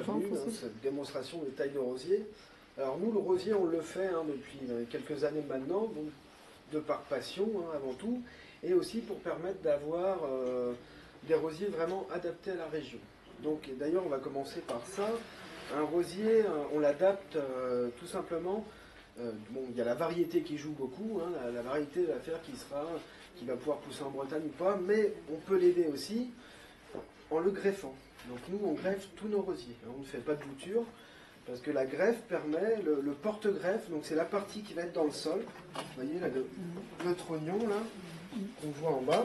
bienvenue, cette démonstration de taille de rosier. Alors nous, le rosier, on le fait depuis quelques années maintenant, donc, de par passion avant tout, et aussi pour permettre d'avoir des rosiers vraiment adaptés à la région. Donc d'ailleurs, on va commencer par ça. Un rosier, on l'adapte tout simplement. Bon, il y a la variété qui joue beaucoup, la variété va faire qui va pouvoir pousser en Bretagne ou pas, mais on peut l'aider aussi en le greffant. Donc nous, on greffe tous nos rosiers. On ne fait pas de bouture, parce que la greffe permet, le porte-greffe, donc c'est la partie qui va être dans le sol. Vous voyez là, le trognon là, qu'on voit en bas.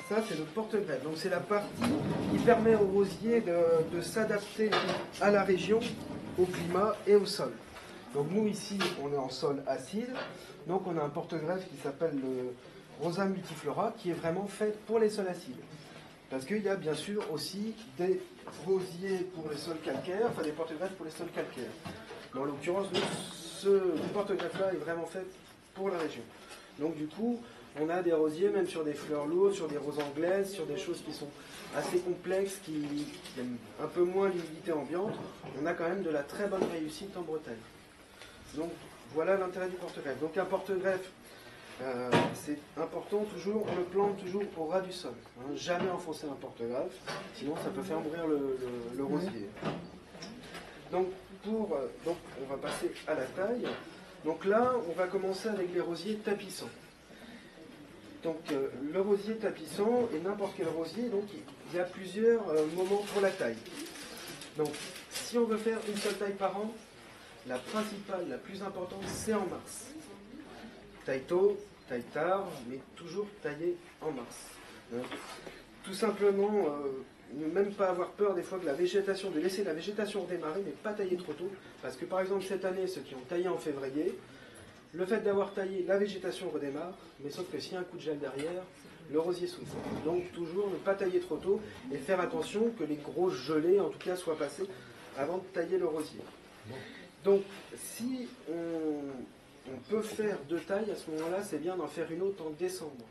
Ça, c'est le porte-greffe. Donc c'est la partie qui permet au rosier de s'adapter à la région, au climat et au sol. Donc nous ici, on est en sol acide, donc on a un porte-greffe qui s'appelle le Rosa multiflora, qui est vraiment fait pour les sols acides. Parce qu'il y a bien sûr aussi des rosiers pour les sols calcaires, enfin des porte-greffes pour les sols calcaires. Mais en l'occurrence, ce porte-greffe-là est vraiment fait pour la région. Donc du coup, on a des rosiers même sur des fleurs lourdes, sur des roses anglaises, sur des choses qui sont assez complexes, qui aiment un peu moins l'humidité ambiante. On a quand même de la très bonne réussite en Bretagne. Donc voilà l'intérêt du porte-greffe. Donc un porte-greffe, c'est important toujours, on le plante toujours au ras du sol. Jamais enfoncer un porte-greffe, sinon ça peut faire mourir le rosier. Donc on va passer à la taille. Donc là, on va commencer avec les rosiers tapissants. Donc le rosier tapissant et n'importe quel rosier, donc il y a plusieurs moments pour la taille. Donc si on veut faire une seule taille par an, la principale, la plus importante, c'est en mars. Taille tôt, taille tard, mais toujours taillé en mars. Tout simplement, ne même pas avoir peur des fois que de laisser la végétation redémarrer, mais pas tailler trop tôt. Parce que par exemple, cette année, ceux qui ont taillé en février, le fait d'avoir taillé, la végétation redémarre, mais sauf que s'il y a un coup de gel derrière, le rosier souffre. Donc toujours ne pas tailler trop tôt et faire attention que les grosses gelées, en tout cas, soient passées avant de tailler le rosier. Donc, si on peut faire deux tailles, à ce moment-là, c'est bien d'en faire une autre en décembre.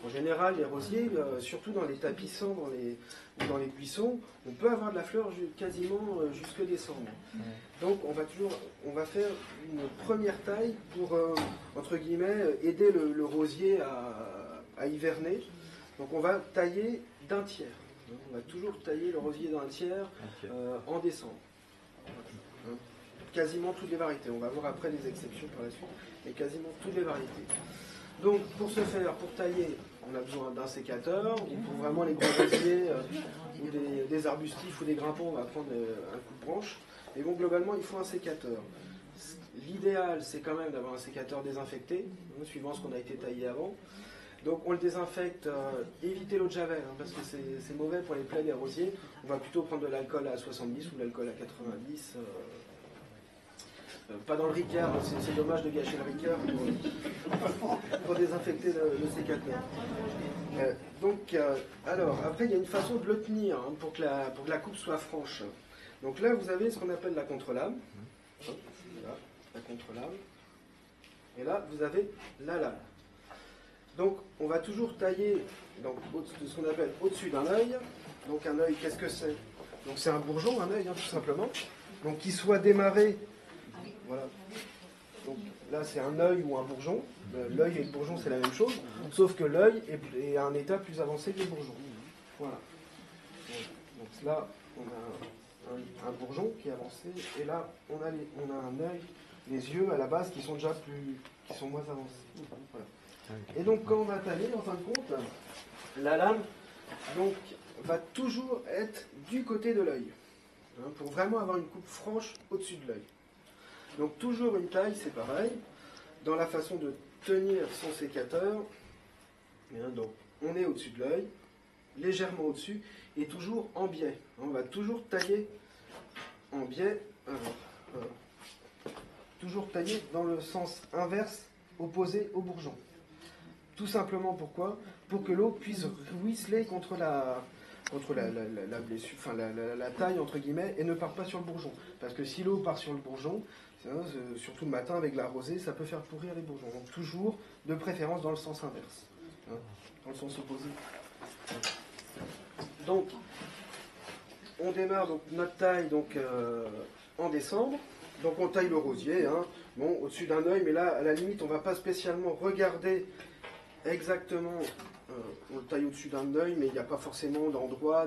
En général, les rosiers, surtout dans les tapissants, dans les buissons, on peut avoir de la fleur quasiment jusque décembre. Donc, on va faire une première taille pour, entre guillemets, aider le rosier à hiverner. Donc, on va tailler d'un tiers. On va toujours tailler le rosier d'un tiers en décembre. Quasiment toutes les variétés. On va voir après les exceptions par la suite, mais quasiment toutes les variétés. Donc, pour ce faire, pour tailler, on a besoin d'un sécateur, ou pour vraiment les gros rosiers, ou des arbustifs ou des grimpons, on va prendre un coup de branche. Mais bon, globalement, il faut un sécateur. L'idéal, c'est quand même d'avoir un sécateur désinfecté, suivant ce qu'on a été taillé avant. Donc, on le désinfecte, éviter l'eau de javel, parce que c'est mauvais pour les plaies des rosiers. On va plutôt prendre de l'alcool à 70 ou de l'alcool à 90. Pas dans le Ricard, c'est dommage de gâcher le Ricard pour désinfecter le sécateur. Alors, après, il y a une façon de le tenir pour que la coupe soit franche. Donc là, vous avez ce qu'on appelle la contre-lame. Voilà, la contre-lame. Et là, vous avez la lame. Donc, on va toujours tailler ce qu'on appelle au-dessus d'un œil. Donc, un œil, qu'est-ce que c'est? Donc, c'est un bourgeon, un œil, tout simplement. Donc, qui soit démarré. Voilà. Donc là, c'est un œil ou un bourgeon. L'œil et le bourgeon, c'est la même chose, sauf que l'œil est à un état plus avancé que le bourgeon. Voilà. Donc là, on a un bourgeon qui est avancé, et là, on a un œil, les yeux à la base qui sont déjà qui sont moins avancés. Voilà. Et donc, quand on va tailler, en fin de compte, la lame va toujours être du côté de l'œil, pour vraiment avoir une coupe franche au-dessus de l'œil. Donc toujours une taille, c'est pareil, dans la façon de tenir son sécateur. Donc on est au-dessus de l'œil, légèrement au-dessus, et toujours en biais. On va toujours tailler en biais, toujours tailler dans le sens inverse, opposé au bourgeon. Tout simplement pourquoi? Pour que l'eau puisse ruisseler contre la blessure, enfin la taille entre guillemets, et ne part pas sur le bourgeon. Parce que si l'eau part sur le bourgeon, surtout le matin avec la rosée, ça peut faire pourrir les bourgeons. Donc toujours de préférence dans le sens inverse, dans le sens opposé. Donc on démarre donc notre taille donc, en décembre. Donc on taille le rosier, hein, bon, au-dessus d'un œil, mais là, à la limite, on ne va pas spécialement regarder exactement, on le taille au-dessus d'un œil, mais il n'y a pas forcément d'endroit,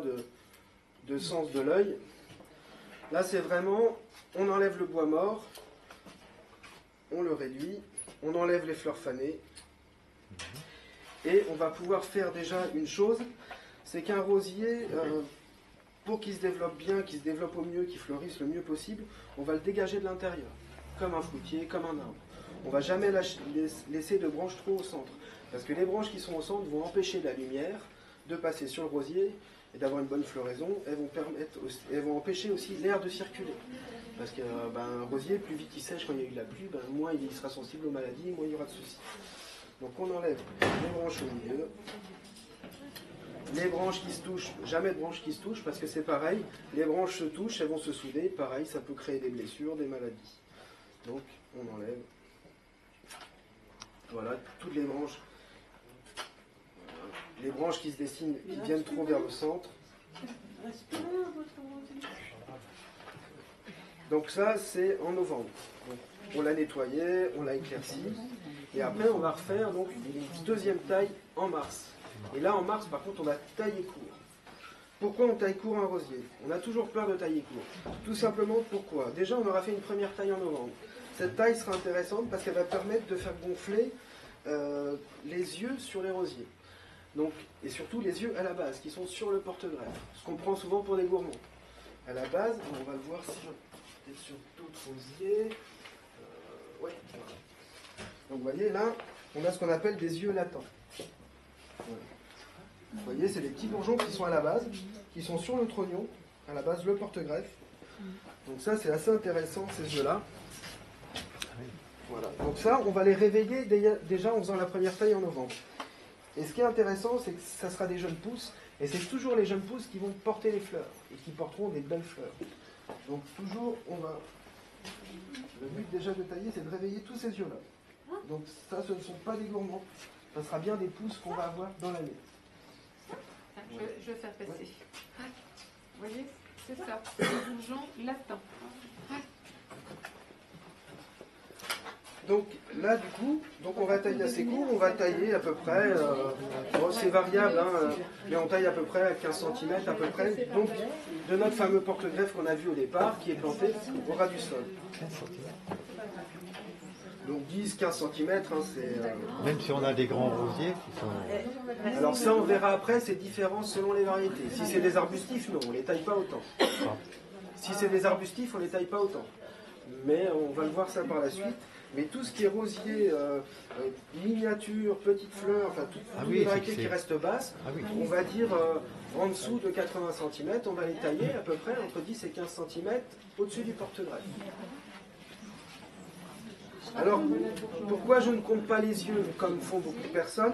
de sens de l'œil. Là, c'est vraiment, on enlève le bois mort, on le réduit, on enlève les fleurs fanées, et on va pouvoir faire déjà une chose, c'est qu'un rosier, pour qu'il se développe bien, qu'il se développe au mieux, qu'il fleurisse le mieux possible, on va le dégager de l'intérieur, comme un fruitier, comme un arbre. On ne va jamais laisser de branches trop au centre, parce que les branches qui sont au centre vont empêcher la lumière de passer sur le rosier et d'avoir une bonne floraison. Elles vont empêcher aussi l'air de circuler. Parce qu'un rosier, plus vite il sèche quand il y a eu de la pluie, moins il sera sensible aux maladies, moins il y aura de soucis. Donc on enlève les branches au milieu. Les branches qui se touchent, jamais de branches qui se touchent, parce que c'est pareil, les branches se touchent, elles vont se souder, pareil, ça peut créer des blessures, des maladies. Donc, on enlève. Voilà, toutes les branches. Voilà. Les branches qui se dessinent, qui viennent trop vers le centre. Donc ça, c'est en novembre. Donc, on l'a nettoyé, on l'a éclairci, et après, on va refaire donc une deuxième taille en mars. Et là, en mars, par contre, on va tailler court. Pourquoi on taille court un rosier? On a toujours peur de tailler court. Tout simplement, pourquoi? Déjà, on aura fait une première taille en novembre. Cette taille sera intéressante parce qu'elle va permettre de faire gonfler les yeux sur les rosiers. Donc, et surtout les yeux à la base, qui sont sur le porte-greffe. Ce qu'on prend souvent pour des gourmands. À la base, on va le voir sur d'autres rosiers. Ouais, voilà. Donc, vous voyez, là, on a ce qu'on appelle des yeux latents. Voilà. Vous voyez, c'est des petits bourgeons qui sont à la base, qui sont sur le trognon, à la base, le porte-greffe. Donc ça, c'est assez intéressant, ces yeux-là. Voilà. Donc ça, on va les réveiller déjà en faisant la première taille en novembre. Et ce qui est intéressant, c'est que ça sera des jeunes pousses, et c'est toujours les jeunes pousses qui vont porter les fleurs, et qui porteront des belles fleurs. Donc toujours, on va... Le but déjà de tailler, c'est de réveiller tous ces yeux-là. Donc ça, ce ne sont pas des gourmands. Ça sera bien des pousses qu'on va avoir dans l'année. Je vais faire passer. Ouais. Vous voyez, c'est ça, le bourgeon latin. Ouais. Donc là, du coup, on va tailler assez court, on va tailler à peu près, bon, c'est variable, hein, mais on taille à peu près à 15 cm à peu près, donc de notre fameux porte-greffe qu'on a vu au départ, qui est planté au ras du sol. Donc 10-15 cm, hein, c'est... Même si on a des grands rosiers qui sont... Alors ça, on verra après, c'est différent selon les variétés. Si c'est des arbustifs, non, on ne les taille pas autant. Si c'est des arbustifs, on ne les taille pas autant. Mais on va le voir ça par la suite. Mais tout ce qui est rosier, miniature, petites fleurs, enfin toutes les variétés qui restent basses, on va dire en dessous de 80 cm, on va les tailler à peu près entre 10 et 15 cm au-dessus du porte-greffe. Alors, pourquoi je ne compte pas les yeux comme font beaucoup de personnes?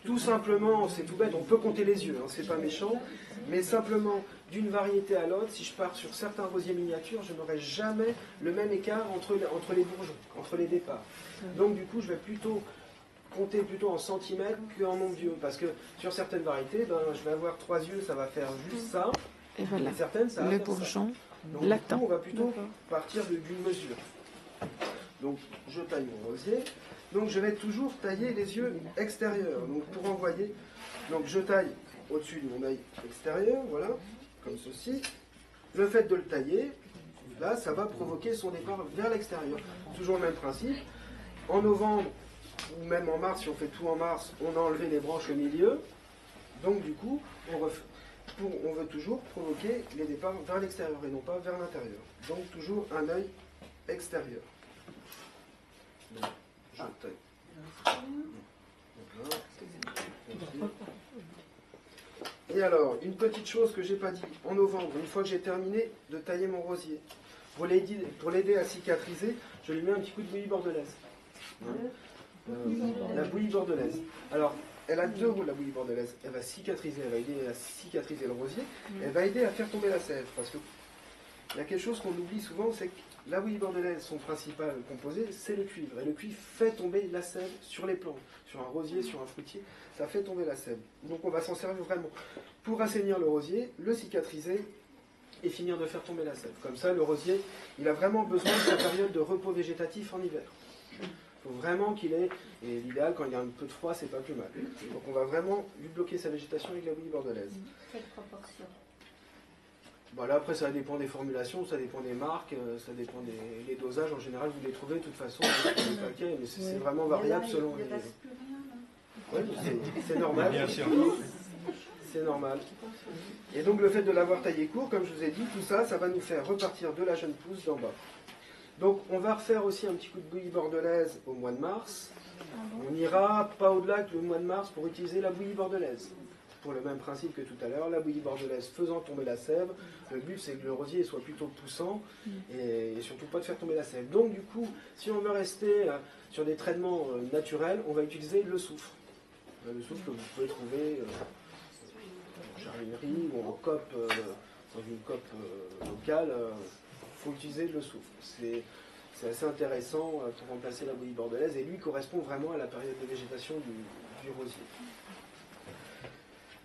Tout simplement, c'est tout bête, on peut compter les yeux, hein, c'est pas méchant, mais simplement, d'une variété à l'autre, si je pars sur certains rosiers miniatures, je n'aurai jamais le même écart entre les bourgeons, entre les départs. Donc du coup, je vais compter plutôt en centimètres qu'en nombre d'yeux, parce que sur certaines variétés, je vais avoir 3 yeux, ça va faire juste ça, et voilà, et certaines, ça va le faire bourgeon ça. Donc, latent. Du coup, on va plutôt partir d'une mesure. Donc je taille mon rosier. Donc je vais toujours tailler les yeux extérieurs. Donc pour envoyer, donc je taille au-dessus de mon œil extérieur, voilà, comme ceci. Le fait de le tailler, là, ça va provoquer son départ vers l'extérieur. Toujours le même principe. En novembre, ou même en mars, si on fait tout en mars, on a enlevé les branches au milieu. Donc du coup, on veut toujours provoquer les départs vers l'extérieur et non pas vers l'intérieur. Donc toujours un œil extérieur. Donc, je taille. Et alors, une petite chose que j'ai pas dit, en novembre, une fois que j'ai terminé de tailler mon rosier, pour l'aider à cicatriser, je lui mets un petit coup de bouillie bordelaise. La bouillie bordelaise. Alors, elle a deux rôles, la bouillie bordelaise. Elle va cicatriser, elle va aider à cicatriser le rosier, elle va aider à faire tomber la sève. Parce que il y a quelque chose qu'on oublie souvent, c'est que la bouillie bordelaise, son principal composé, c'est le cuivre. Et le cuivre fait tomber la sève sur les plantes, sur un rosier, sur un fruitier, ça fait tomber la sève. Donc on va s'en servir vraiment pour assainir le rosier, le cicatriser et finir de faire tomber la sève. Comme ça, le rosier, il a vraiment besoin de sa période de repos végétatif en hiver. Il faut vraiment qu'il ait, et l'idéal, quand il y a un peu de froid, c'est pas plus mal. Donc on va vraiment lui bloquer sa végétation avec la bouillie bordelaise. Quelle proportion? Bon, là, après, ça dépend des formulations, ça dépend des marques, ça dépend des dosages. En général, vous les trouvez de toute façon dans les paquets, mais c'est vraiment variable selon les... Oui, c'est normal. Bien sûr. C'est normal. Et donc le fait de l'avoir taillé court, comme je vous ai dit, tout ça, ça va nous faire repartir de la jeune pousse d'en bas. Donc on va refaire aussi un petit coup de bouillie bordelaise au mois de mars. On n'ira pas au-delà que le mois de mars pour utiliser la bouillie bordelaise. Pour le même principe que tout à l'heure, la bouillie bordelaise faisant tomber la sève, le but c'est que le rosier soit plutôt poussant et surtout pas de faire tomber la sève. Donc du coup, si on veut rester sur des traitements naturels, on va utiliser le soufre. Le soufre que vous pouvez trouver en jardinerie ou en cope, dans une cope locale, il faut utiliser le soufre. C'est assez intéressant pour remplacer la bouillie bordelaise et lui correspond vraiment à la période de végétation du rosier.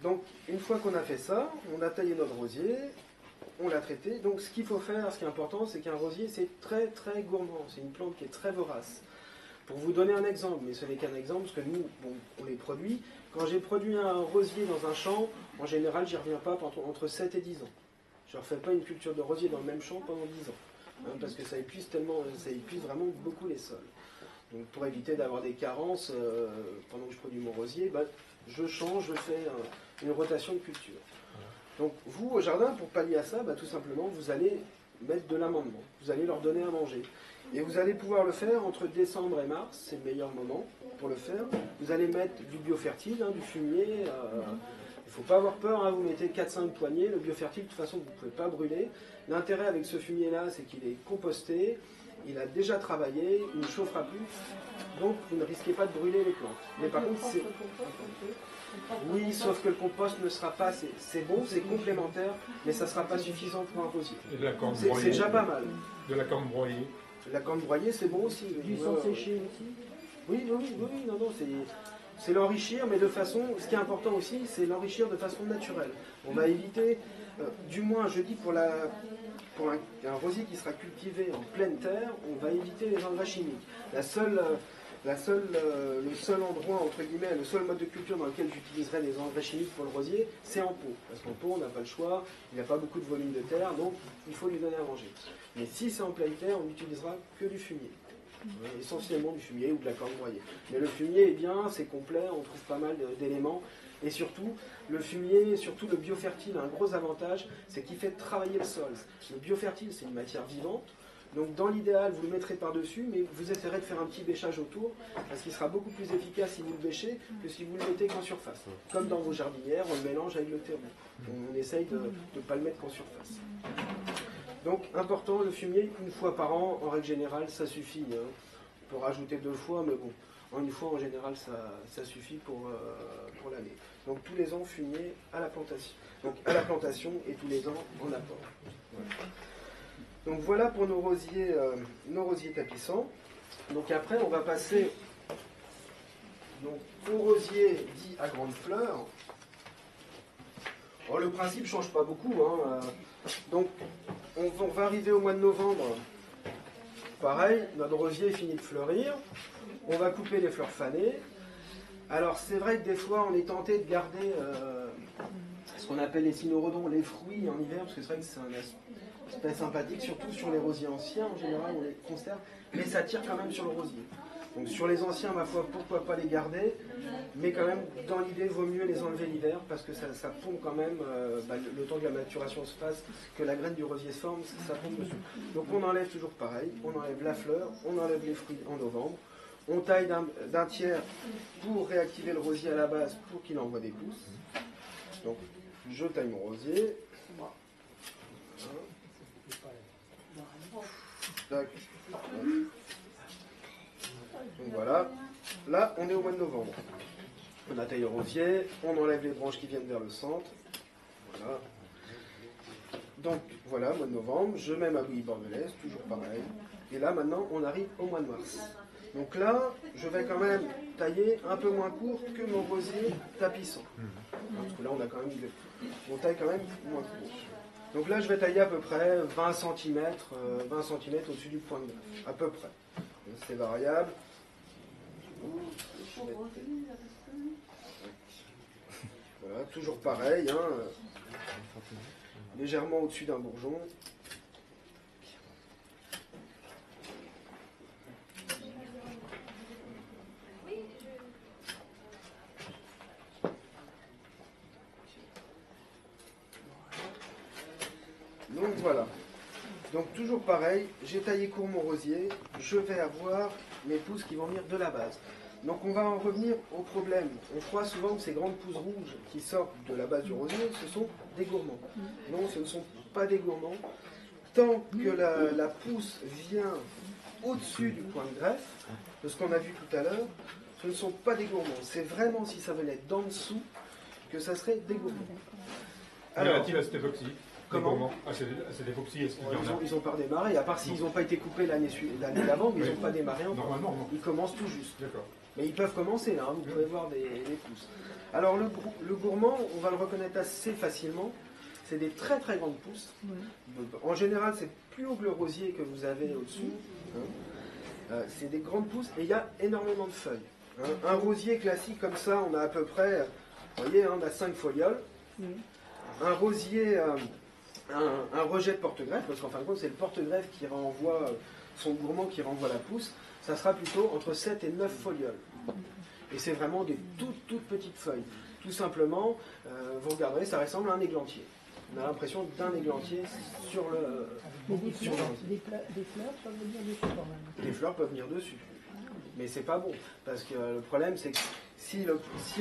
Donc une fois qu'on a fait ça, on a taillé notre rosier, on l'a traité. Donc ce qu'il faut faire, ce qui est important, c'est qu'un rosier c'est très très gourmand, c'est une plante qui est très vorace. Pour vous donner un exemple, mais ce n'est qu'un exemple, parce que nous, bon, on les produit. Quand j'ai produit un rosier dans un champ, en général, j'y reviens pas entre 7 et 10 ans. Je ne refais pas une culture de rosier dans le même champ pendant 10 ans. Hein, parce que ça épuise vraiment beaucoup les sols. Donc pour éviter d'avoir des carences, pendant que je produis mon rosier, bah, je change, je fais une rotation de culture. Donc vous, au jardin, pour pallier à ça, bah, tout simplement, vous allez mettre de l'amendement. Vous allez leur donner à manger. Et vous allez pouvoir le faire entre décembre et mars, c'est le meilleur moment pour le faire. Vous allez mettre du biofertile, du fumier. Il ne faut pas avoir peur, vous mettez 4-5 poignées. Le biofertile, de toute façon, vous ne pouvez pas brûler. L'intérêt avec ce fumier-là, c'est qu'il est composté, il a déjà travaillé, il ne chauffera plus. Donc vous ne risquez pas de brûler les plantes. Mais par contre, c'est... Oui, sauf que le compost ne sera pas... C'est bon, c'est complémentaire, mais ça ne sera pas suffisant pour un rosier. Et de la corne C'est broyée. déjà pas mal. De la corne broyée. La corne broyée, c'est bon aussi. Du sang séché aussi. Oui, non, c'est l'enrichir, mais de façon, ce qui est important aussi, c'est l'enrichir de façon naturelle. On va éviter, du moins je dis pour un rosier qui sera cultivé en pleine terre, on va éviter les engrais chimiques. Le seul endroit, entre guillemets, le seul mode de culture dans lequel j'utiliserai des engrais chimiques pour le rosier, c'est en pot. Parce qu'en pot, on n'a pas le choix, il n'y a pas beaucoup de volume de terre, donc il faut lui donner à manger. Mais si c'est en pleine terre, on n'utilisera que du fumier. Essentiellement du fumier ou de la corne broyée. Mais le fumier est bien, c'est complet, on trouve pas mal d'éléments. Et surtout, le fumier, surtout le biofertile, a un gros avantage, c'est qu'il fait travailler le sol. Le biofertile, c'est une matière vivante. Donc dans l'idéal, vous le mettrez par-dessus, mais vous essayerez de faire un petit bêchage autour, parce qu'il sera beaucoup plus efficace si vous le bêchez que si vous le mettez qu'en surface. Comme dans vos jardinières, on le mélange avec le terreau. On essaye de ne pas le mettre qu'en surface. Donc important, le fumier, une fois par an, en règle générale, ça suffit. On peut rajouter 2 fois, mais bon, en une fois, en général, ça suffit pour l'année. Donc tous les ans, fumier à la plantation. Donc à la plantation et tous les ans en apport. Voilà. Donc voilà pour nos rosiers tapissants. Donc après, on va passer au rosier dit à grandes fleurs. Alors, le principe ne change pas beaucoup. Donc on va arriver au mois de novembre. Pareil, notre rosier finit de fleurir. On va couper les fleurs fanées. Alors c'est vrai que des fois on est tenté de garder ce qu'on appelle les cynorhodons, les fruits en hiver, parce que c'est vrai que c'est un aspect sympathique, surtout sur les rosiers anciens, en général on les conserve, mais ça tire quand même sur le rosier. Donc sur les anciens, ma foi, pourquoi pas les garder, mais quand même, dans l'idée, il vaut mieux les enlever l'hiver, parce que ça tombe quand même, le temps que la maturation se fasse, que la graine du rosier se forme, ça tombe dessus. Donc on enlève toujours pareil, on enlève la fleur, on enlève les fruits en novembre, on taille d'un tiers pour réactiver le rosier à la base, pour qu'il envoie des pousses. Donc je taille mon rosier. Tac. Donc voilà, là on est au mois de novembre. On a taillé le rosier, on enlève les branches qui viennent vers le centre. Voilà. Donc voilà, mois de novembre, je mets ma bouillie bordelaise, toujours pareil. Et là maintenant on arrive au mois de mars. Donc là, je vais quand même tailler un peu moins court que mon rosier tapissant. Parce que là on a quand même on taille quand même moins court. Donc là, je vais tailler à peu près 20 cm au-dessus du point de greffe, à peu près. C'est variable. Voilà, toujours pareil, hein, légèrement au-dessus d'un bourgeon. Donc voilà. Donc toujours pareil, j'ai taillé court mon rosier, je vais avoir mes pousses qui vont venir de la base. Donc on va en revenir au problème. On croit souvent que ces grandes pousses rouges qui sortent de la base du rosier, ce sont des gourmands. Non, ce ne sont pas des gourmands. Tant que la pousse vient au-dessus du point de greffe, de ce qu'on a vu tout à l'heure, ce ne sont pas des gourmands. C'est vraiment si ça venait d'en dessous que ça serait des gourmands. Alors, y a-t-il à cette époque-ci? Comment à cette époque-ci, est-ce qu'il y en a? Ils n'ont pas redémarré, à part s'ils n'ont pas été coupés l'année d'avant, mais ils n'ont pas démarré encore. Normalement, non. Ils commencent tout juste. D'accord. Mais ils peuvent commencer, là, hein, vous pouvez voir des pousses. Alors le gourmand, on va le reconnaître assez facilement. C'est des très très grandes pousses. En général, c'est plus haut que le rosier que vous avez au-dessus. Hein. C'est des grandes pousses et il y a énormément de feuilles. Hein. Un rosier classique comme ça, on a à peu près, vous voyez, hein, on a 5 folioles. Un rosier, un rejet de porte-greffe, parce qu'en fin de compte, c'est le porte-greffe qui renvoie, son gourmand qui renvoie la pousse, ça sera plutôt entre 7 et 9 folioles. Et c'est vraiment des toutes petites feuilles. Tout simplement, vous regarderez, ça ressemble à un églantier. On a l'impression d'un églantier sur le... Des fleurs peuvent venir dessus quand même. Les fleurs peuvent venir dessus. Mais c'est pas bon. Parce que le problème, c'est que si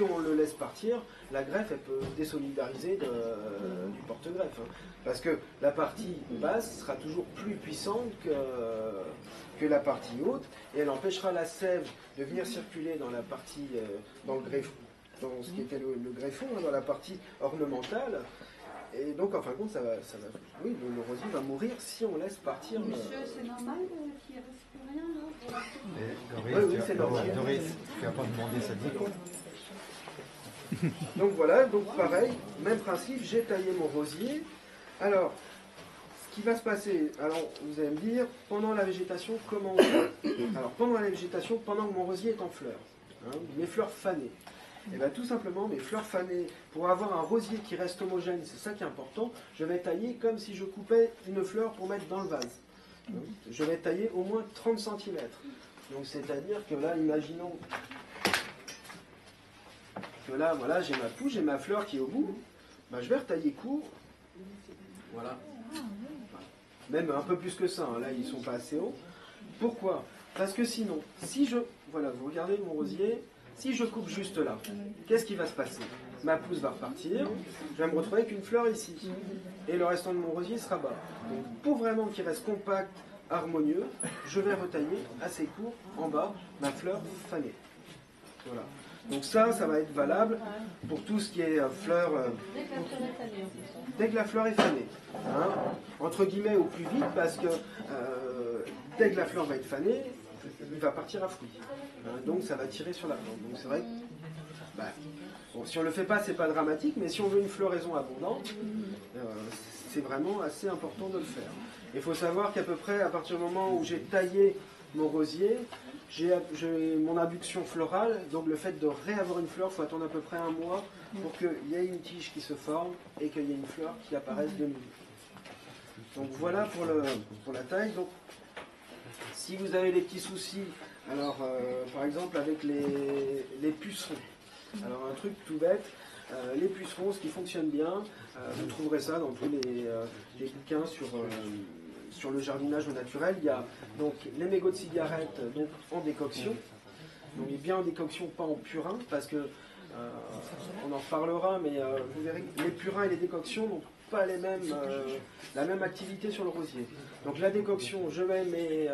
on le laisse partir, la greffe, elle peut désolidariser du porte-greffe. Hein. Parce que la partie basse sera toujours plus puissante que la partie haute, et elle empêchera la sève de venir circuler dans la partie, dans le greffon, dans ce qui était le greffon, hein, dans la partie ornementale. Et donc, en fin de compte, oui, le rosier va mourir si on laisse partir. Monsieur, c'est normal qu'il ne reste plus rien, non? Oui, c'est normal. Doris, tu n'as pas demandé ça dit quoi? Donc voilà, donc pareil, même principe, j'ai taillé mon rosier. Alors, ce qui va se passer, alors vous allez me dire, pendant la végétation, comment on fait? Alors pendant la végétation, pendant que mon rosier est en fleurs, hein, mes fleurs fanées. Et bien tout simplement, mes fleurs fanées, pour avoir un rosier qui reste homogène, c'est ça qui est important, je vais tailler comme si je coupais une fleur pour mettre dans le vase. Je vais tailler au moins 30 cm. Donc c'est-à-dire que là, imaginons que là, voilà, j'ai ma pousse, j'ai ma fleur qui est au bout, ben, je vais retailler court. Voilà. Même un peu plus que ça, hein. Là ils ne sont pas assez hauts. Pourquoi? Parce que sinon, si je... Voilà, vous regardez mon rosier, si je coupe juste là, qu'est-ce qui va se passer? Ma pousse va repartir, je vais me retrouver avec une fleur ici. Et le restant de mon rosier sera bas. Donc pour vraiment qu'il reste compact, harmonieux, je vais retailler assez court en bas ma fleur fanée. Voilà. Donc ça va être valable pour tout ce qui est fleurs... dès que la fleur est fanée. Hein, entre guillemets au plus vite, parce que dès que la fleur va être fanée, il va partir à fruit. Hein, donc ça va tirer sur la plante. Donc c'est vrai que bon, si on ne le fait pas, c'est pas dramatique, mais si on veut une floraison abondante, c'est vraiment assez important de le faire. Il faut savoir qu'à peu près, à partir du moment où j'ai taillé mon rosier, j'ai mon abduction florale, donc le fait de réavoir une fleur, il faut attendre à peu près un mois pour qu'il y ait une tige qui se forme et qu'il y ait une fleur qui apparaisse de nouveau. Donc voilà pour la taille. Donc, si vous avez des petits soucis, alors par exemple avec les pucerons, alors un truc tout bête, les pucerons, ce qui fonctionne bien, vous trouverez ça dans tous les bouquins sur le jardinage au naturel. Il y a donc les mégots de cigarettes donc, en décoction, donc bien en décoction, pas en purin, parce que on en reparlera, mais vous verrez que les purins et les décoctions n'ont pas la même activité sur le rosier. Donc la décoction, je mets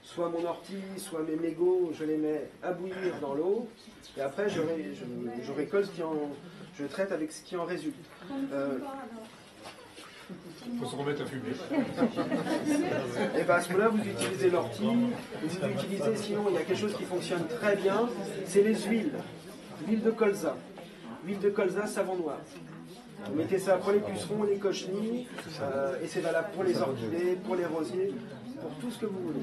soit mon ortie, soit mes mégots, je les mets à bouillir dans l'eau, et après je récolte je traite avec ce qui en résulte. Il faut se remettre à fumer. Et bien à ce moment-là, vous utilisez l'ortie, vous utilisez, sinon il y a quelque chose qui fonctionne très bien, c'est les huiles. L'huile de colza. L'huile de colza, savon noir. Vous mettez ça pour les pucerons, les cochenilles, et c'est valable pour les orchidées, pour les rosiers, pour tout ce que vous voulez.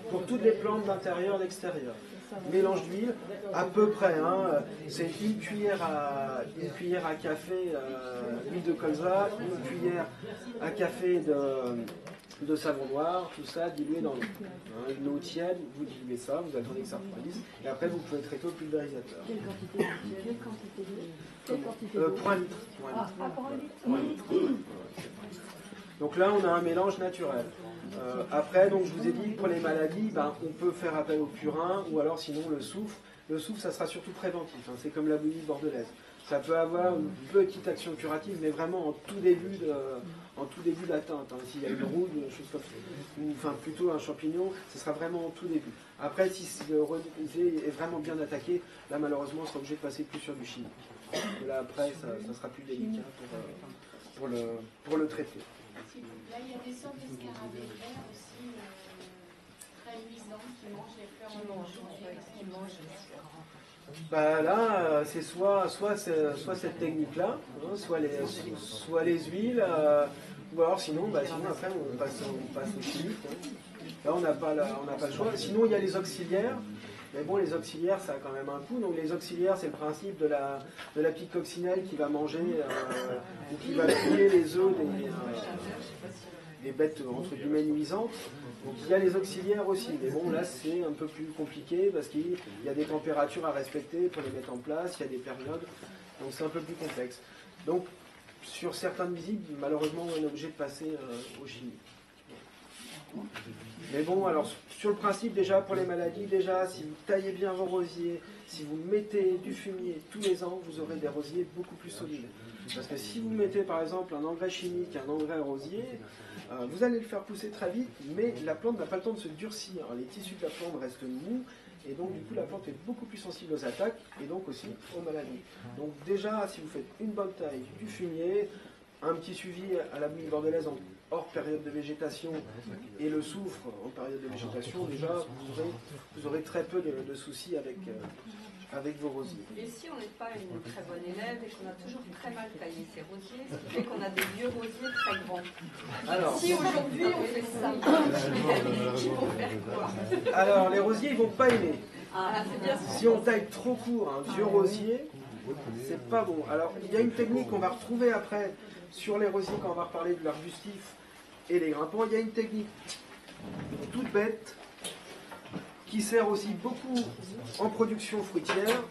Pour toutes les plantes d'intérieur, d'extérieur. Mélange d'huile, à peu près, hein, c'est une cuillère à café d'huile de colza, une cuillère à café de savon noir, tout ça dilué dans l'eau. Hein, une eau tiède, vous diluez ça, vous attendez que ça refroidisse, et après vous pouvez traiter au pulvérisateur. Quelle quantité Pour un litre. pour un litre. Donc là, on a un mélange naturel. Après, donc, je vous ai dit, pour les maladies, on peut faire appel au purin ou alors sinon le soufre. Le soufre, ça sera surtout préventif. Hein, c'est comme la bouillie bordelaise. Ça peut avoir une petite action curative, mais vraiment en tout début d'atteinte. Hein. S'il y a une rouille, une chose comme ça, ou enfin plutôt un champignon, ce sera vraiment en tout début. Après, si le rosé est vraiment bien attaqué, là malheureusement, on sera obligé de passer plus sur du chimique. Là après, ça sera plus délicat pour le traiter. Là, il y a des sortes d'escarabées verts aussi, très luisants, qui mangent les fleurs en orange. Là, c'est soit cette technique-là, hein, soit les huiles, ou alors sinon après on passe au chimique. Hein. Là, on n'a pas le choix. Sinon, il y a les auxiliaires. Mais bon, les auxiliaires, ça a quand même un coût. Donc les auxiliaires, c'est le principe de la petite coccinelle qui va manger ou qui va tuer les œufs des bêtes entre guillemets nuisantes. Donc il y a les auxiliaires aussi. Mais bon, là, c'est un peu plus compliqué parce qu'il y a des températures à respecter pour les mettre en place. Il y a des périodes. Donc c'est un peu plus complexe. Donc sur certains visites, malheureusement, on est obligé de passer au chimique. Mais bon, alors sur le principe déjà pour les maladies, déjà si vous taillez bien vos rosiers, si vous mettez du fumier tous les ans, vous aurez des rosiers beaucoup plus solides. Parce que si vous mettez par exemple un engrais chimique, un engrais rosier, vous allez le faire pousser très vite, mais la plante n'a pas le temps de se durcir. Les tissus de la plante restent mous, et donc du coup la plante est beaucoup plus sensible aux attaques, et donc aussi aux maladies. Donc déjà, si vous faites une bonne taille, du fumier, un petit suivi à la bouillie bordelaise hors période de végétation et le soufre en période de végétation, déjà vous aurez très peu de soucis avec vos rosiers. Et si on n'est pas une très bonne élève et qu'on a toujours très mal taillé ses rosiers, ce qui fait qu'on a des vieux rosiers très grands. Alors, si aujourd'hui on fait ça, ils vont faire quoi? Alors les rosiers ils vont pas aimer. C'est bien. Si on taille trop court un vieux rosier, c'est pas bon. Alors il y a une technique qu'on va retrouver après sur les rosiers quand on va reparler de l'arbustif et les grimpants. Il y a une technique toute bête qui sert aussi beaucoup en production fruitière.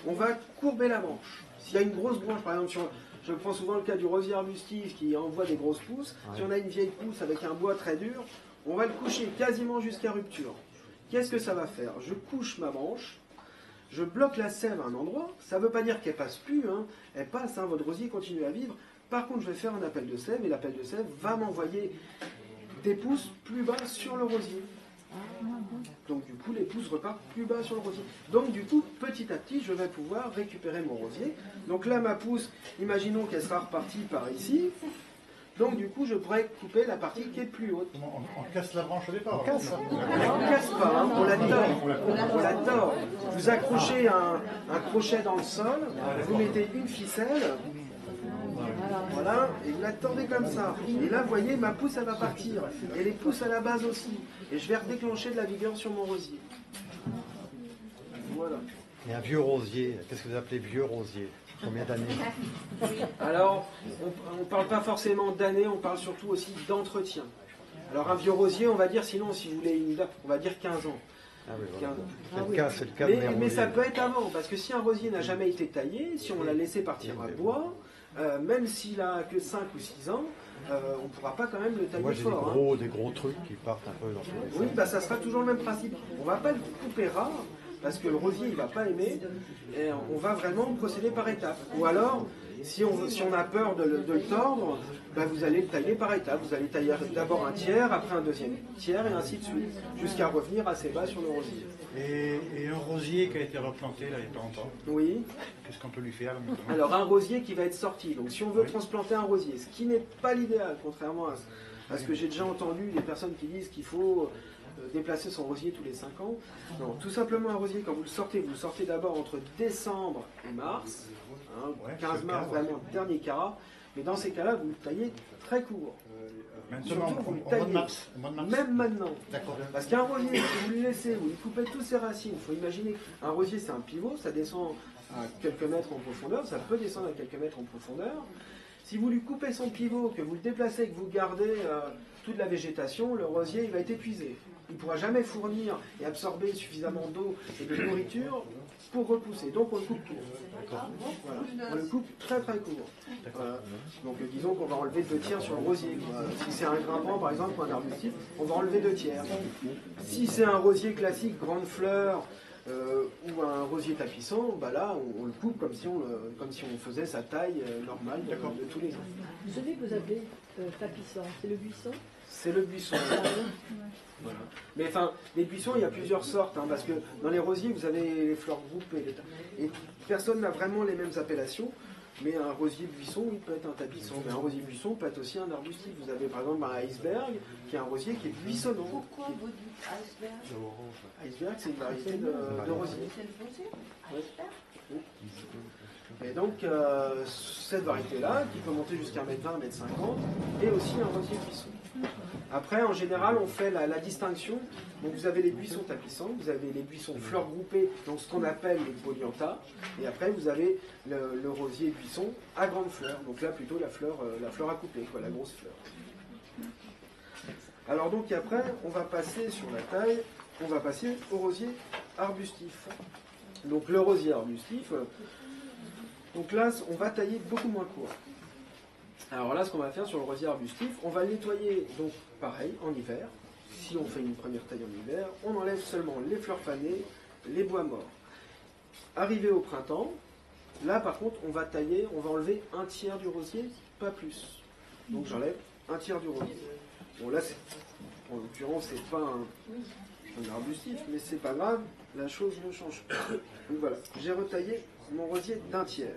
On va courber la branche. S'il y a une grosse branche, par exemple, je prends souvent le cas du rosier arbustif qui envoie des grosses pousses. Si on a une vieille pousse avec un bois très dur, on va le coucher quasiment jusqu'à rupture. Qu'est-ce que ça va faire? Je couche ma branche, je bloque la sève à un endroit. Ça ne veut pas dire qu'elle passe plus, hein. Elle passe, hein, votre rosier continue à vivre. Par contre, je vais faire un appel de sève et l'appel de sève va m'envoyer des pousses plus bas sur le rosier. Donc du coup, les pousses repartent plus bas sur le rosier. Donc du coup, petit à petit, je vais pouvoir récupérer mon rosier. Donc là, ma pousse, imaginons qu'elle sera repartie par ici. Donc du coup, je pourrais couper la partie qui est plus haute. On casse la branche au départ. On casse pas, hein, on la tord. On la tord. Vous accrochez un crochet dans le sol, vous mettez une ficelle. Voilà, et vous la tordez comme ça. Et là, vous voyez, ma pousse, elle va partir. Et les pousses à la base aussi. Et je vais redéclencher de la vigueur sur mon rosier. Voilà. Et un vieux rosier, qu'est-ce que vous appelez vieux rosier? Combien d'années? Alors, on ne parle pas forcément d'années, on parle surtout aussi d'entretien. Alors, un vieux rosier, on va dire, sinon, si vous voulez une date, on va dire 15 ans. Ah oui, voilà. 15 ans. C'est le cas de mes Mais rosiers. ça peut être avant, parce que si un rosier n'a jamais été taillé, si on l'a laissé partir à bois, même s'il a que 5 ou 6 ans, on ne pourra pas quand même le tailler Moi j'ai fort. des gros trucs qui partent un peu dans tous les Oui, ça sera toujours le même principe. On ne va pas le couper ras, parce que le rosier il ne va pas aimer, et on va vraiment procéder par étapes. Ou alors, si on a peur de le tordre, vous allez le tailler par étapes. Vous allez tailler d'abord un tiers, après un deuxième tiers, et ainsi de suite, jusqu'à revenir assez bas sur le rosier. Et un rosier qui a été replanté là, il n'y a pas longtemps, Oui. qu'est-ce qu'on peut lui faire maintenant? Alors un rosier qui va être sorti. Donc si on veut transplanter un rosier, ce qui n'est pas l'idéal, contrairement à ce que j'ai déjà entendu, des personnes qui disent qu'il faut déplacer son rosier tous les 5 ans. Non, tout simplement un rosier, quand vous le sortez d'abord entre décembre et mars, hein, Ouais, 15 c'est le mars, cas, ouais. vraiment dernier carat, mais dans ces cas-là, vous le taillez très court. Maintenant, Surtout, vous le au mois taillez. de mars. Au mois de mars. Même maintenant. D'accord. Parce qu'un rosier, si vous le laissez, vous lui coupez toutes ses racines. Il faut imaginer qu'un rosier, c'est un pivot, ça descend à quelques mètres en profondeur, ça peut descendre à quelques mètres en profondeur. Si vous lui coupez son pivot, que vous le déplacez, que vous gardez toute la végétation, le rosier il va être épuisé. Il ne pourra jamais fournir et absorber suffisamment d'eau et de nourriture pour repousser. Donc on le coupe court. Voilà. On le coupe très très court. Voilà. Donc disons qu'on va enlever 2 tiers sur le rosier. Si c'est un grimpant par exemple ou un arbustif, on va enlever 2 tiers. Si c'est un rosier classique, grande fleur, ou un rosier tapissant, bah là on le coupe comme si on faisait sa taille normale de tous les ans. Celui que vous appelez tapissant, c'est le buisson? C'est le buisson. Voilà. Mais enfin, les buissons, il y a plusieurs sortes, hein, parce que dans les rosiers, vous avez les fleurs groupées. Et personne n'a vraiment les mêmes appellations. Mais un rosier buisson, il peut être un tapissant. Mais un rosier buisson peut être aussi un arbustif. Vous avez par exemple un iceberg, qui est un rosier qui est buissonnant. Pourquoi vous dites iceberg? Iceberg, c'est une variété de rosier. C'est le rosier? Oui. Iceberg? Et donc, cette variété-là, qui peut monter jusqu'à 1m20, 1m50, est aussi un rosier buisson. Après, en général, on fait la distinction. Donc, vous avez les buissons tapissants, vous avez les buissons fleurs groupées, donc ce qu'on appelle les polyanthas. Et après, vous avez le rosier buisson à grande fleur. Donc là, plutôt la fleur à couper, quoi, la grosse fleur. Alors donc, après, on va passer sur la taille, on va passer au rosier arbustif. Donc, le rosier arbustif... Donc là, on va tailler beaucoup moins court. Alors là, ce qu'on va faire sur le rosier arbustif, on va le nettoyer, donc pareil, en hiver. Si on fait une première taille en hiver, on enlève seulement les fleurs fanées, les bois morts. Arrivé au printemps, là par contre, on va tailler, on va enlever 1/3 du rosier, pas plus. Donc j'enlève 1/3 du rosier. Bon là, en l'occurrence, c'est pas un arbustif, mais c'est pas grave, la chose ne change pas. Donc voilà, j'ai retaillé mon rosier d'1/3.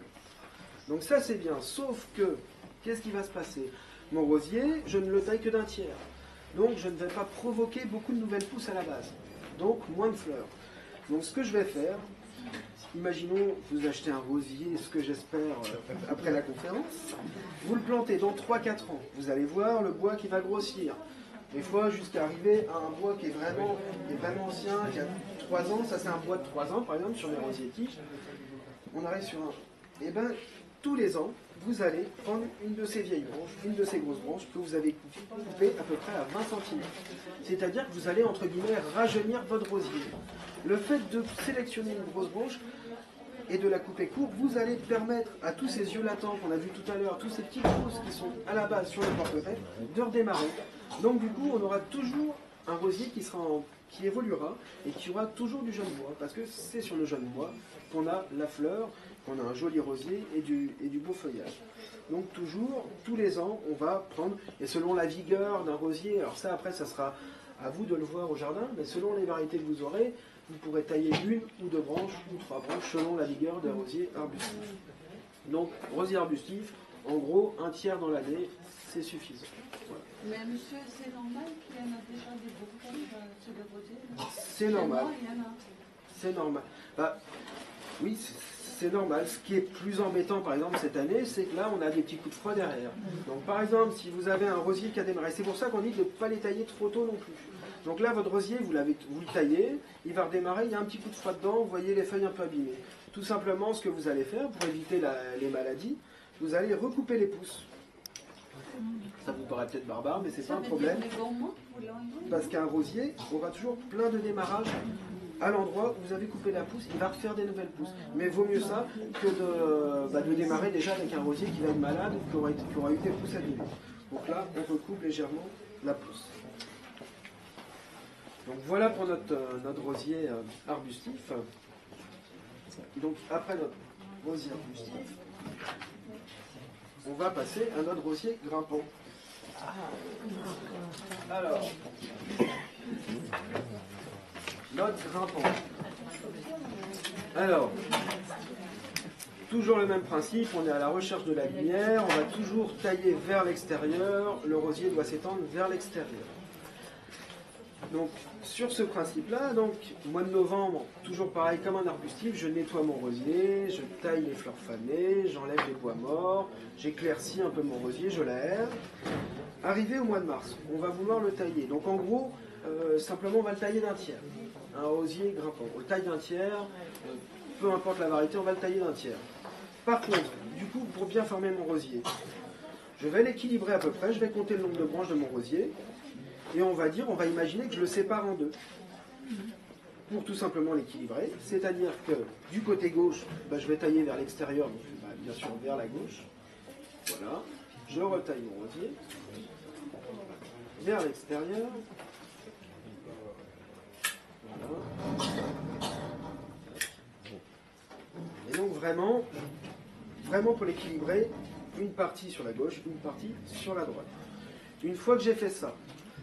Donc ça c'est bien, sauf que, qu'est-ce qui va se passer? Mon rosier, je ne le taille que d'1/3. Donc je ne vais pas provoquer beaucoup de nouvelles pousses à la base. Donc moins de fleurs. Donc ce que je vais faire, imaginons vous achetez un rosier, ce que j'espère après la conférence, vous le plantez dans 3-4 ans. Vous allez voir le bois qui va grossir. Des fois jusqu'à arriver à un bois qui est vraiment ancien, qui a 3 ans. Ça c'est un bois de 3 ans par exemple sur les rosiers tiges. On arrive sur un... Et bien, tous les ans, vous allez prendre une de ces vieilles branches, une de ces grosses branches que vous avez coupées à peu près à 20 cm. C'est-à-dire que vous allez, entre guillemets, rajeunir votre rosier. Le fait de sélectionner une grosse branche et de la couper court, vous allez permettre à tous ces yeux latents qu'on a vus tout à l'heure, tous ces petites pousses qui sont à la base sur le porte-tête, de redémarrer. Donc du coup, on aura toujours un rosier qui évoluera et qui aura toujours du jeune bois, parce que c'est sur le jeune bois qu'on a la fleur, qu'on a un joli rosier et du beau feuillage. Donc toujours, tous les ans, on va prendre, et selon la vigueur d'un rosier, alors ça après ça sera à vous de le voir au jardin, mais selon les variétés que vous aurez, vous pourrez tailler 1 ou 2 branches ou 3 branches selon la vigueur d'un rosier arbustif. Donc rosier arbustif, en gros 1/3 dans l'année, c'est suffisant. Voilà. Mais monsieur, c'est normal qu'il y en a déjà des bouquets sur le rosier? C'est normal. Il y en a. C'est normal. Bah, oui, c'est normal. Ce qui est plus embêtant, par exemple, cette année, c'est que là, on a des petits coups de froid derrière. Donc, par exemple, si vous avez un rosier qui a démarré, c'est pour ça qu'on dit de ne pas les tailler trop tôt non plus. Donc là, votre rosier, vous le taillez, il va redémarrer, il y a un petit coup de froid dedans, vous voyez les feuilles un peu abîmées. Tout simplement, ce que vous allez faire, pour éviter les maladies, vous allez recouper les pousses. Ça vous paraît peut-être barbare, mais c'est pas un problème. Parce qu'un rosier aura toujours plein de démarrages à l'endroit où vous avez coupé la pousse, il va refaire des nouvelles pousses. Mais vaut mieux ça que de démarrer déjà avec un rosier qui va être malade, qui aura eu des pousses abîmées. Donc là, on recoupe légèrement la pousse. Donc voilà pour notre rosier arbustif. Donc après notre rosier arbustif, on va passer à notre rosier grimpant. Alors, notre grimpant. Alors, toujours le même principe, on est à la recherche de la lumière, on va toujours tailler vers l'extérieur, le rosier doit s'étendre vers l'extérieur. Donc, sur ce principe-là, donc, mois de novembre, toujours pareil, comme un arbustif, je nettoie mon rosier, je taille les fleurs fanées, j'enlève les bois morts, j'éclaircis un peu mon rosier, je l'aère. Arrivé au mois de mars, on va vouloir le tailler. Donc, en gros, simplement, on va le tailler d'un tiers. Un rosier grimpant, on le taille d'un tiers, peu importe la variété, on va le tailler d'un tiers. Par contre, du coup, pour bien former mon rosier, je vais l'équilibrer à peu près, je vais compter le nombre de branches de mon rosier, et on va imaginer que je le sépare en deux. Pour tout simplement l'équilibrer, c'est-à-dire que du côté gauche, je vais tailler vers l'extérieur, donc bien sûr vers la gauche. Voilà, je retaille mon rosier, vers l'extérieur. Voilà. Et donc vraiment pour l'équilibrer, une partie sur la gauche, une partie sur la droite. Une fois que j'ai fait ça,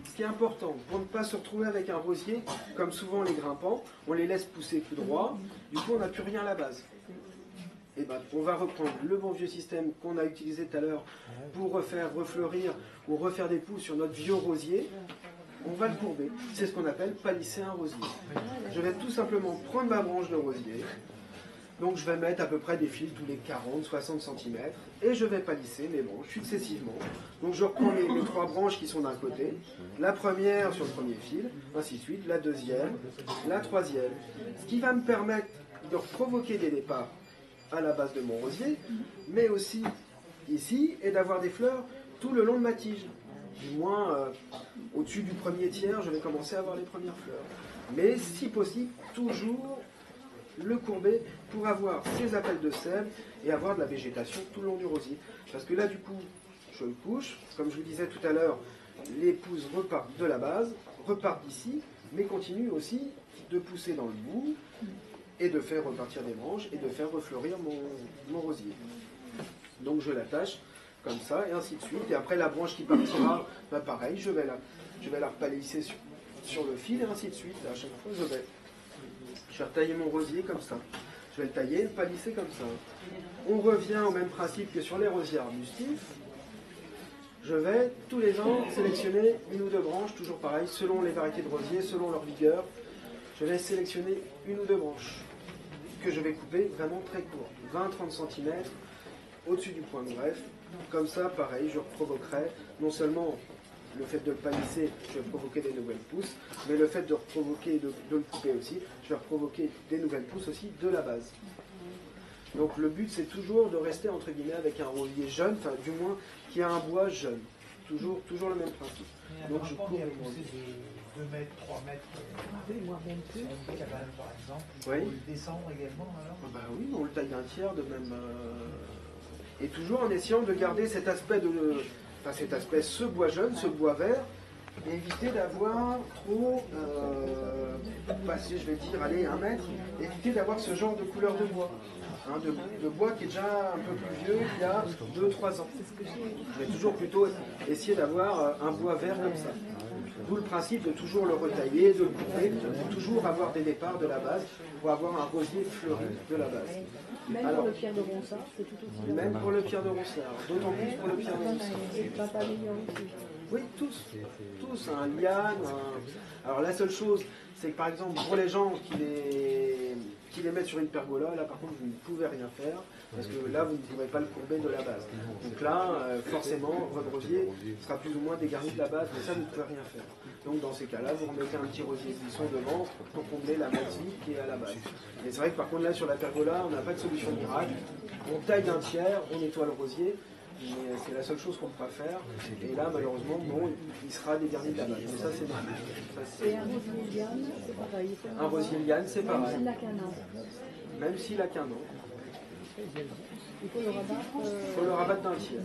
ce qui est important, pour ne pas se retrouver avec un rosier, comme souvent les grimpants, on les laisse pousser tout droit, du coup on n'a plus rien à la base. Et ben, on va reprendre le bon vieux système qu'on a utilisé tout à l'heure pour refaire refleurir ou refaire des pousses sur notre vieux rosier. On va le courber. C'est ce qu'on appelle palisser un rosier. Je vais tout simplement prendre ma branche de rosier. Donc je vais mettre à peu près des fils tous les 40-60 cm et je vais palisser mes branches successivement. Donc je reprends mes trois branches qui sont d'un côté, la première sur le premier fil, ainsi de suite, la deuxième, la troisième. Ce qui va me permettre de provoquer des départs à la base de mon rosier, mais aussi ici, et d'avoir des fleurs tout le long de ma tige. Du moins, au-dessus du premier tiers, je vais commencer à avoir les premières fleurs. Mais si possible, toujours le courber pour avoir ces appels de sève et avoir de la végétation tout le long du rosier. Parce que là, du coup, je le couche. Comme je vous disais tout à l'heure, les pousses repartent de la base, repartent d'ici, mais continuent aussi de pousser dans le bout et de faire repartir des branches et de faire refleurir mon rosier. Donc je l'attache comme ça et ainsi de suite. Et après, la branche qui partira, pareil, je vais la repalisser sur le fil et ainsi de suite. À chaque fois, je vais tailler mon rosier comme ça. Je vais le tailler et le palisser comme ça. On revient au même principe que sur les rosiers arbustifs. Je vais tous les ans sélectionner une ou deux branches, toujours pareil, selon les variétés de rosiers, selon leur vigueur. Je vais sélectionner une ou deux branches que je vais couper vraiment très court, 20-30 cm au-dessus du point de greffe. Comme ça, pareil, je provoquerai non seulement le fait de le palisser, je vais provoquer des nouvelles pousses, mais le fait de provoquer, de le couper aussi, je vais provoquer des nouvelles pousses aussi de la base. Donc le but, c'est toujours de rester entre guillemets avec un rosier jeune, enfin du moins qui a un bois jeune. Toujours le même principe. Donc je cours les rosiers. De 2 mètres, 3 mètres, sur une cabane par exemple, il faut le descendre également alors Oui, on le taille d'un tiers de même. Et toujours en essayant de garder cet aspect ce bois jeune, ce bois vert, et éviter d'avoir trop, je vais dire, allez, 1 mètre, éviter d'avoir ce genre de couleur de bois. De bois qui est déjà un peu plus vieux, qui a 2-3 ans. Je vais toujours plutôt essayer d'avoir un bois vert comme ça. D'où le principe de toujours le retailler, de le couper, pour toujours avoir des départs de la base, pour avoir un rosier fleuri de la base. Même pour le pierre de Ronsard, c'est tout aussi. Même pour le pierre de Ronsard, d'autant plus pour le pierre de Ronsard. Et le papavillon aussi. Oui, tous, un liane. Alors la seule chose, c'est que par exemple, pour les gens qui les mettent sur une pergola, là par contre vous ne pouvez rien faire, parce que là vous ne pourrez pas le courber de la base. Donc là, forcément, votre rosier sera plus ou moins dégarni de la base, mais ça vous ne pouvez rien faire. Donc dans ces cas-là, vous remettez un petit rosier buisson devant pour combler la moitié qui est à la base. Mais c'est vrai que par contre là sur la pergola, on n'a pas de solution miracle. On taille d'un tiers, on nettoie le rosier, mais c'est la seule chose qu'on ne peut pas faire. Et là, malheureusement, il sera dégarni de la base. Mais ça, c'est normal. Et un rosier liane, c'est pareil. Un rosier liane, c'est pareil. Même s'il n'a qu'un an. Même s'il n'a qu'un an. Il faut le rabattre. Il faut le rabattre d'un tiers.